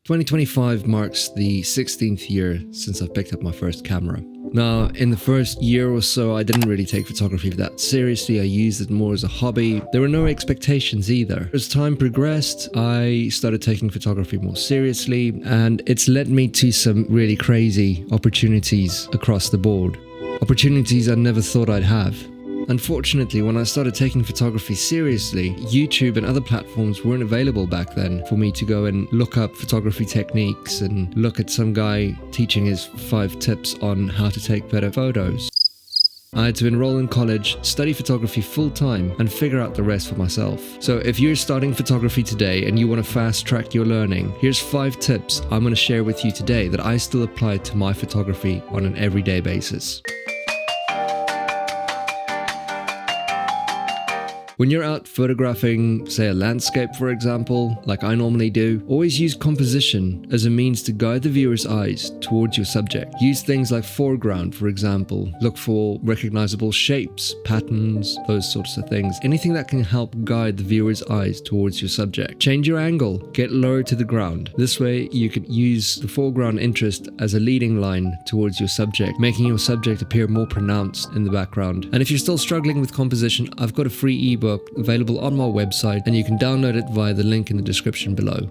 2025 marks the 16th year since I've picked up my first camera. Now, in the first year or so, I didn't really take photography that seriously. I used it more as a hobby. There were no expectations either. As time progressed, I started taking photography more seriously, and it's led me to some really crazy opportunities across the board. Opportunities I never thought I'd have. Unfortunately, when I started taking photography seriously, YouTube and other platforms weren't available back then for me to go and look up photography techniques and look at some guy teaching his 5 tips on how to take better photos. I had to enroll in college, study photography full-time, and figure out the rest for myself. So if you're starting photography today and you want to fast-track your learning, here's 5 tips I'm going to share with you today that I still apply to my photography on an everyday basis. When you're out photographing, say a landscape for example, like I normally do, always use composition as a means to guide the viewer's eyes towards your subject. Use things like foreground, for example. Look for recognizable shapes, patterns, those sorts of things. Anything that can help guide the viewer's eyes towards your subject. Change your angle, get lower to the ground. This way you can use the foreground interest as a leading line towards your subject, making your subject appear more pronounced in the background. And if you're still struggling with composition, I've got a free ebook available on my website, and you can download it via the link in the description below.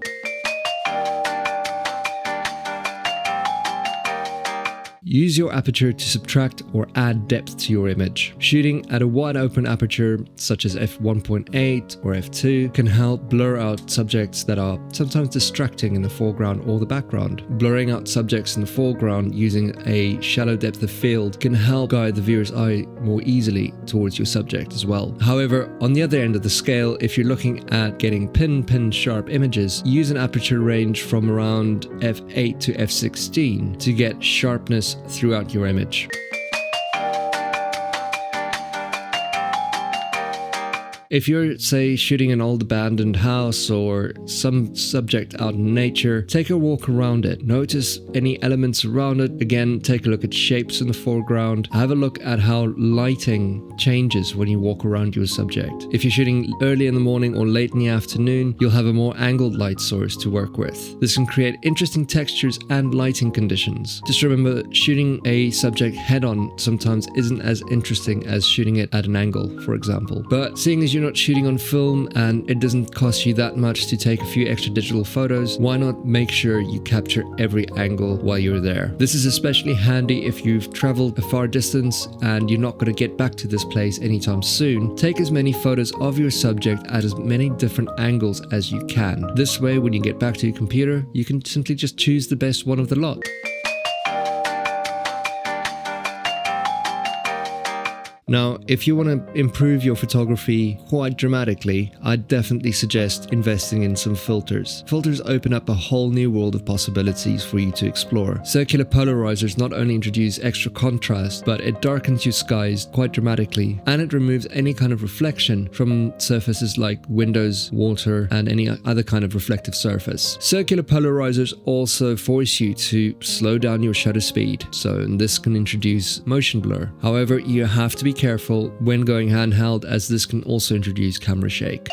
Use your aperture to subtract or add depth to your image. Shooting at a wide open aperture, such as f1.8 or f2, can help blur out subjects that are sometimes distracting in the foreground or the background. Blurring out subjects in the foreground using a shallow depth of field can help guide the viewer's eye more easily towards your subject as well. However, on the other end of the scale, if you're looking at getting pin sharp images, use an aperture range from around f8 to f16 to get sharpness throughout your image. If you're, say, shooting an old abandoned house or some subject out in nature, take a walk around it. Notice any elements around it. Again, take a look at shapes in the foreground. Have a look at how lighting changes when you walk around your subject. If you're shooting early in the morning or late in the afternoon, you'll have a more angled light source to work with. This can create interesting textures and lighting conditions. Just remember, shooting a subject head-on sometimes isn't as interesting as shooting it at an angle, for example. But seeing as you're not shooting on film and it doesn't cost you that much to take a few extra digital photos, why not make sure you capture every angle while you're there? This is especially handy if you've traveled a far distance and you're not going to get back to this place anytime soon. Take as many photos of your subject at as many different angles as you can. This way, when you get back to your computer, you can simply just choose the best one of the lot. Now, if you want to improve your photography quite dramatically, I'd definitely suggest investing in some filters. Filters open up a whole new world of possibilities for you to explore. Circular polarizers not only introduce extra contrast, but it darkens your skies quite dramatically, and it removes any kind of reflection from surfaces like windows, water, and any other kind of reflective surface. Circular polarizers also force you to slow down your shutter speed, so this can introduce motion blur. However, you have to be careful when going handheld, as this can also introduce camera shake.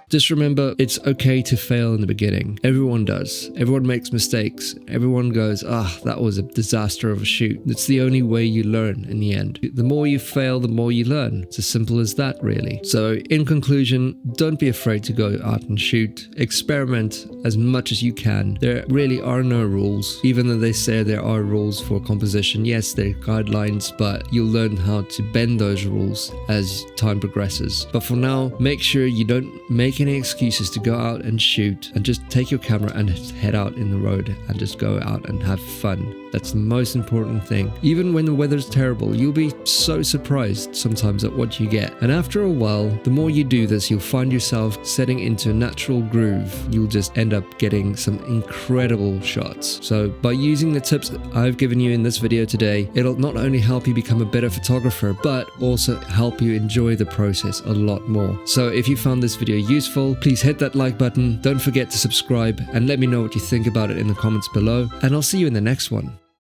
Just remember, it's okay to fail in the beginning. Everyone does. Everyone makes mistakes. Everyone goes, that was a disaster of a shoot. It's the only way you learn in the end. The more you fail, the more you learn. It's as simple as that, really. So in conclusion, don't be afraid to go out and shoot. Experiment as much as you can. There really are no rules. Even though they say there are rules for composition, yes, there are guidelines, but you'll learn how to bend those rules as time progresses. But for now, make sure you don't make any excuses to go out and shoot, and just take your camera and head out in the road and just go out and have fun. That's the most important thing. Even when the weather's terrible, you'll be so surprised sometimes at what you get. And after a while, the more you do this, you'll find yourself setting into a natural groove. You'll just end up getting some incredible shots. So by using the tips I've given you in this video today, it'll not only help you become a better photographer, but also help you enjoy the process a lot more. So if you found this video useful, please hit that like button. Don't forget to subscribe and let me know what you think about it in the comments below. And I'll see you in the next one.